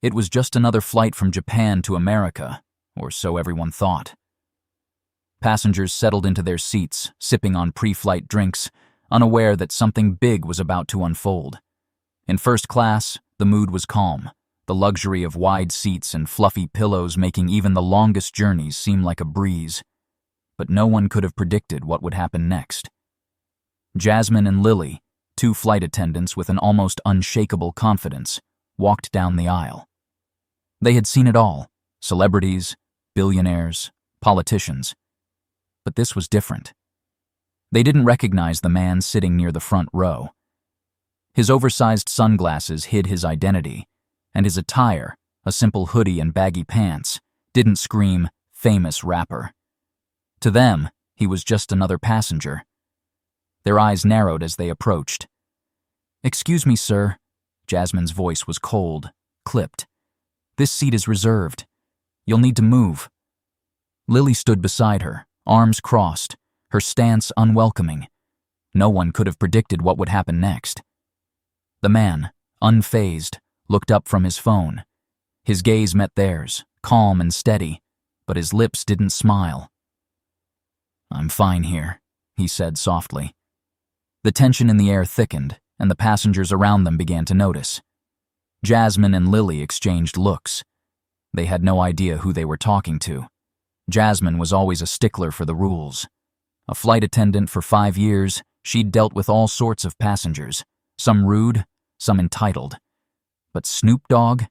It was just another flight from Japan to America, or so everyone thought. Passengers settled into their seats, sipping on pre-flight drinks, unaware that something big was about to unfold. In first class, the mood was calm, the luxury of wide seats and fluffy pillows making even the longest journeys seem like a breeze. But no one could have predicted what would happen next. Jasmine and Lily, two flight attendants with an almost unshakable confidence, walked down the aisle. They had seen it all: celebrities, billionaires, politicians. But this was different. They didn't recognize the man sitting near the front row. His oversized sunglasses hid his identity, and his attire, a simple hoodie and baggy pants, didn't scream famous rapper. To them, he was just another passenger. Their eyes narrowed as they approached. "Excuse me, sir." Jasmine's voice was cold, clipped. "This seat is reserved. You'll need to move." Lily stood beside her, arms crossed, her stance unwelcoming. No one could have predicted what would happen next. The man, unfazed, looked up from his phone. His gaze met theirs, calm and steady, but his lips didn't smile. "I'm fine here," he said softly. The tension in the air thickened, and the passengers around them began to notice. Jasmine and Lily exchanged looks. They had no idea who they were talking to. Jasmine was always a stickler for the rules. A flight attendant for 5 years, she'd dealt with all sorts of passengers, some rude, some entitled. But Snoop Dogg?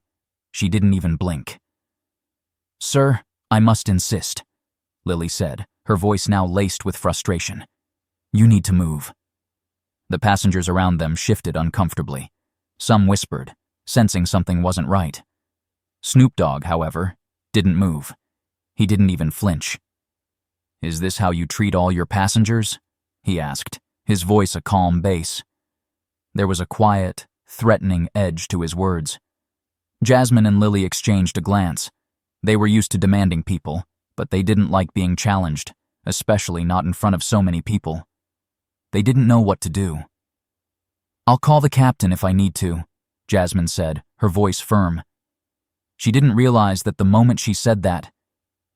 She didn't even blink. "Sir, I must insist," Lily said, her voice now laced with frustration. "You need to move." The passengers around them shifted uncomfortably. Some whispered, sensing something wasn't right. Snoop Dogg, however, didn't move. He didn't even flinch. "Is this how you treat all your passengers?" he asked, his voice a calm bass. There was a quiet, threatening edge to his words. Jasmine and Lily exchanged a glance. They were used to demanding people, but they didn't like being challenged, especially not in front of so many people. They didn't know what to do. "I'll call the captain if I need to," Jasmine said, her voice firm. She didn't realize that the moment she said that,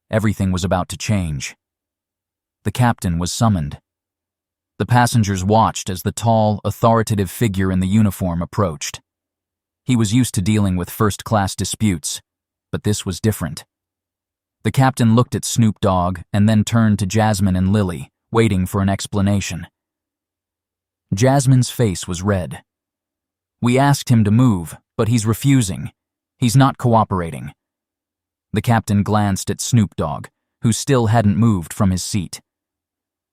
everything was about to change. The captain was summoned. The passengers watched as the tall, authoritative figure in the uniform approached. He was used to dealing with first-class disputes, but this was different. The captain looked at Snoop Dogg and then turned to Jasmine and Lily, waiting for an explanation. Jasmine's face was red. "We asked him to move, but he's refusing. He's not cooperating." The captain glanced at Snoop Dogg, who still hadn't moved from his seat.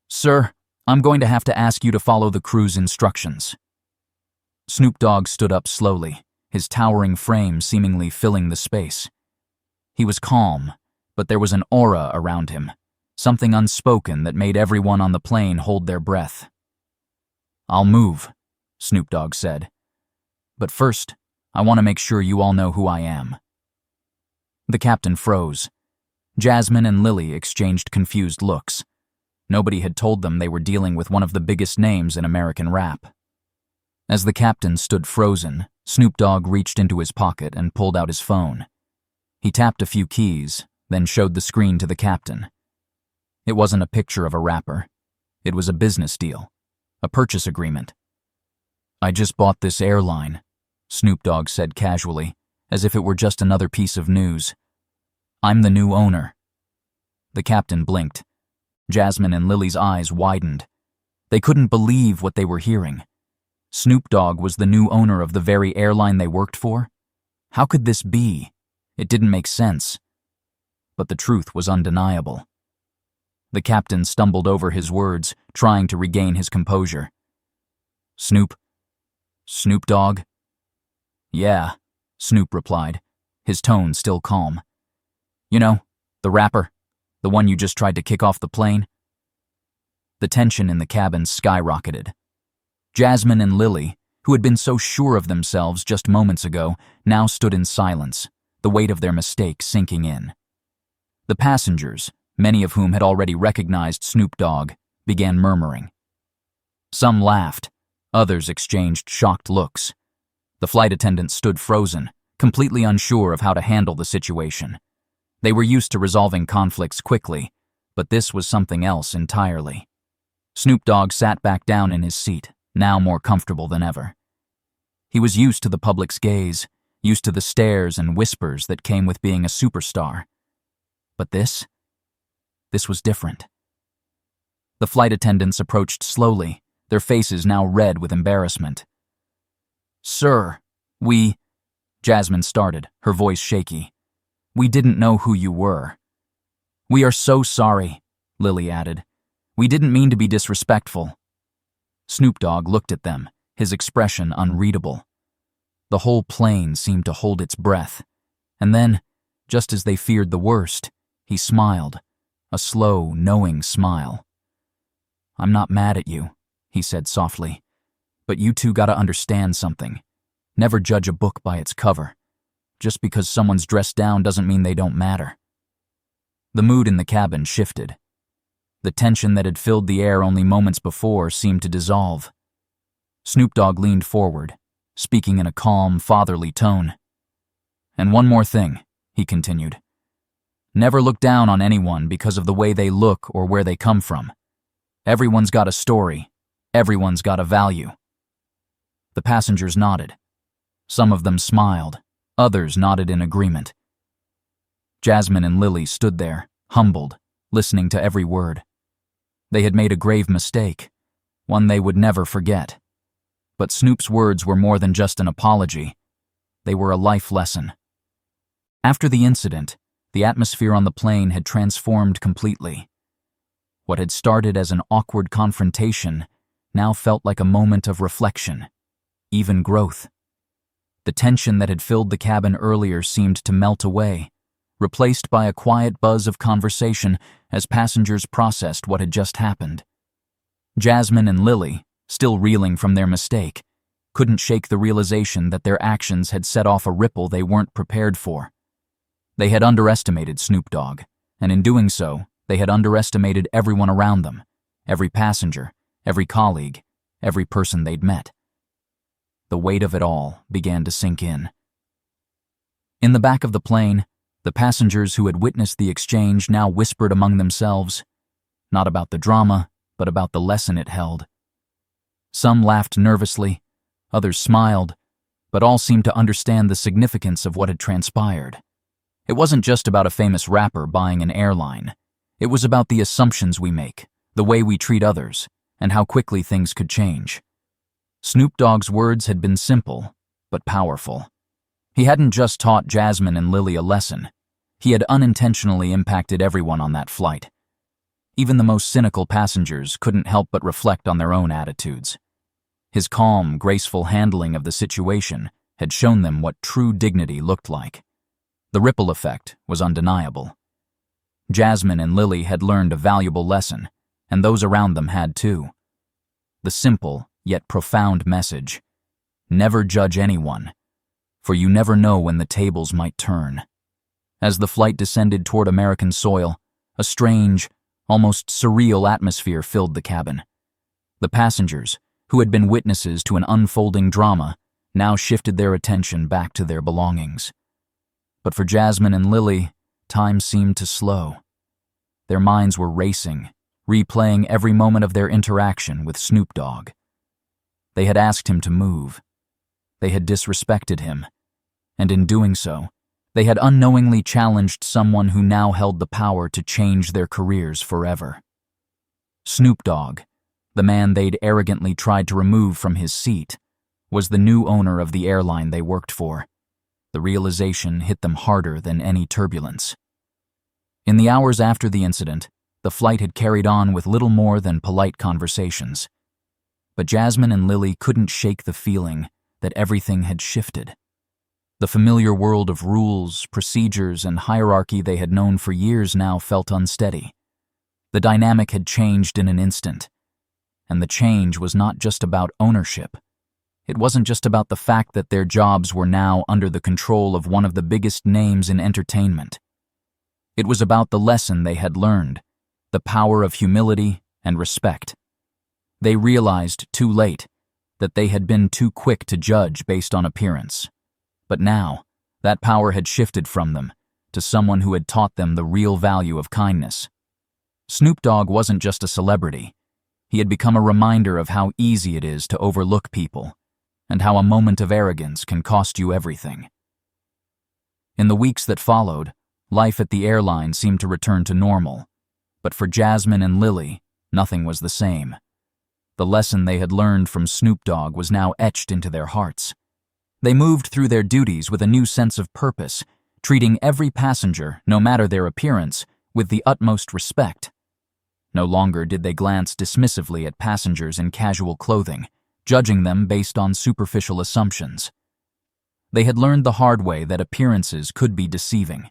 "Sir, I'm going to have to ask you to follow the crew's instructions." Snoop Dogg stood up slowly, his towering frame seemingly filling the space. He was calm, but there was an aura around him, something unspoken that made everyone on the plane hold their breath. "I'll move," Snoop Dogg said. "But first, I want to make sure you all know who I am." The captain froze. Jasmine and Lily exchanged confused looks. Nobody had told them they were dealing with one of the biggest names in American rap. As the captain stood frozen, Snoop Dogg reached into his pocket and pulled out his phone. He tapped a few keys, then showed the screen to the captain. It wasn't a picture of a rapper. It was a business deal, a purchase agreement. "I just bought this airline," Snoop Dogg said casually, as if it were just another piece of news. "I'm the new owner." The captain blinked. Jasmine and Lily's eyes widened. They couldn't believe what they were hearing. Snoop Dogg was the new owner of the very airline they worked for? How could this be? It didn't make sense. But the truth was undeniable. The captain stumbled over his words, trying to regain his composure. Snoop Dogg?" "Yeah," Snoop replied, his tone still calm. "You know, the rapper, the one you just tried to kick off the plane?" The tension in the cabin skyrocketed. Jasmine and Lily, who had been so sure of themselves just moments ago, now stood in silence, the weight of their mistake sinking in. The passengers, many of whom had already recognized Snoop Dogg, began murmuring. Some laughed, others exchanged shocked looks. The flight attendant stood frozen, completely unsure of how to handle the situation. They were used to resolving conflicts quickly, but this was something else entirely. Snoop Dogg sat back down in his seat, now more comfortable than ever. He was used to the public's gaze, used to the stares and whispers that came with being a superstar. But this was different. The flight attendants approached slowly, their faces now red with embarrassment. "Sir, Jasmine started, her voice shaky. "We didn't know who you were." "We are so sorry," Lily added. "We didn't mean to be disrespectful." Snoop Dogg looked at them, his expression unreadable. The whole plane seemed to hold its breath, and then, just as they feared the worst, he smiled, a slow, knowing smile. "I'm not mad at you," he said softly, "but you two gotta understand something. Never judge a book by its cover. Just because someone's dressed down doesn't mean they don't matter." The mood in the cabin shifted. The tension that had filled the air only moments before seemed to dissolve. Snoop Dogg leaned forward, speaking in a calm, fatherly tone. "And one more thing," he continued. "Never look down on anyone because of the way they look or where they come from. Everyone's got a story. Everyone's got a value." The passengers nodded. Some of them smiled. Others nodded in agreement. Jasmine and Lily stood there, humbled, listening to every word. They had made a grave mistake, one they would never forget. But Snoop's words were more than just an apology. They were a life lesson. After the incident, the atmosphere on the plane had transformed completely. What had started as an awkward confrontation now felt like a moment of reflection, even growth. The tension that had filled the cabin earlier seemed to melt away, replaced by a quiet buzz of conversation as passengers processed what had just happened. Jasmine and Lily, still reeling from their mistake, couldn't shake the realization that their actions had set off a ripple they weren't prepared for. They had underestimated Snoop Dogg, and in doing so, they had underestimated everyone around them, every passenger, every colleague, every person they'd met. The weight of it all began to sink in. In the back of the plane, the passengers who had witnessed the exchange now whispered among themselves, not about the drama, but about the lesson it held. Some laughed nervously, others smiled, but all seemed to understand the significance of what had transpired. It wasn't just about a famous rapper buying an airline. It was about the assumptions we make, the way we treat others, and how quickly things could change. Snoop Dogg's words had been simple, but powerful. He hadn't just taught Jasmine and Lily a lesson. He had unintentionally impacted everyone on that flight. Even the most cynical passengers couldn't help but reflect on their own attitudes. His calm, graceful handling of the situation had shown them what true dignity looked like. The ripple effect was undeniable. Jasmine and Lily had learned a valuable lesson, and those around them had too. The simple, yet profound message: never judge anyone, for you never know when the tables might turn. As the flight descended toward American soil, a strange, almost surreal atmosphere filled the cabin. The passengers, who had been witnesses to an unfolding drama, now shifted their attention back to their belongings. But for Jasmine and Lily, time seemed to slow. Their minds were racing, replaying every moment of their interaction with Snoop Dogg. They had asked him to move. They had disrespected him. And in doing so, they had unknowingly challenged someone who now held the power to change their careers forever. Snoop Dogg, the man they'd arrogantly tried to remove from his seat, was the new owner of the airline they worked for. The realization hit them harder than any turbulence. In the hours after the incident, the flight had carried on with little more than polite conversations. But Jasmine and Lily couldn't shake the feeling that everything had shifted. The familiar world of rules, procedures, and hierarchy they had known for years now felt unsteady. The dynamic had changed in an instant. And the change was not just about ownership. It wasn't just about the fact that their jobs were now under the control of one of the biggest names in entertainment. It was about the lesson they had learned, the power of humility and respect. They realized too late that they had been too quick to judge based on appearance. But now, That power had shifted from them to someone who had taught them the real value of kindness. Snoop Dogg wasn't just a celebrity. He had become a reminder of how easy it is to overlook people and how a moment of arrogance can cost you everything. In the weeks that followed, life at the airline seemed to return to normal, but for Jasmine and Lily, nothing was the same. The lesson they had learned from Snoop Dogg was now etched into their hearts. They moved through their duties with a new sense of purpose, treating every passenger, no matter their appearance, with the utmost respect. No longer did they glance dismissively at passengers in casual clothing, judging them based on superficial assumptions. They had learned the hard way that appearances could be deceiving.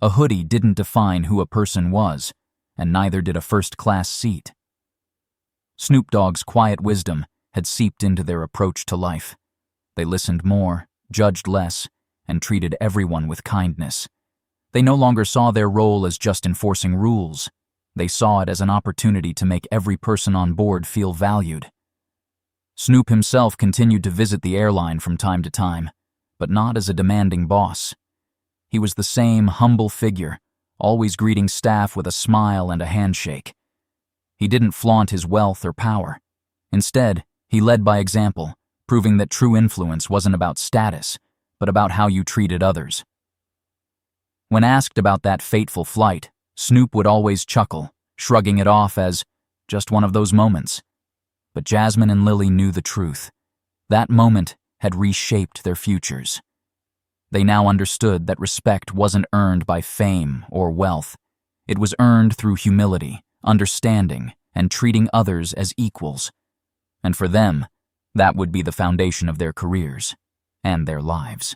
A hoodie didn't define who a person was, and neither did a first-class seat. Snoop Dogg's quiet wisdom had seeped into their approach to life. They listened more, judged less, and treated everyone with kindness. They no longer saw their role as just enforcing rules. They saw it as an opportunity to make every person on board feel valued. Snoop himself continued to visit the airline from time to time, but not as a demanding boss. He was the same humble figure, always greeting staff with a smile and a handshake. He didn't flaunt his wealth or power. Instead, he led by example, proving that true influence wasn't about status, but about how you treated others. When asked about that fateful flight, Snoop would always chuckle, shrugging it off as just one of those moments. But Jasmine and Lily knew the truth. That moment had reshaped their futures. They now understood that respect wasn't earned by fame or wealth. It was earned through humility, understanding, and treating others as equals. And for them, that would be the foundation of their careers and their lives.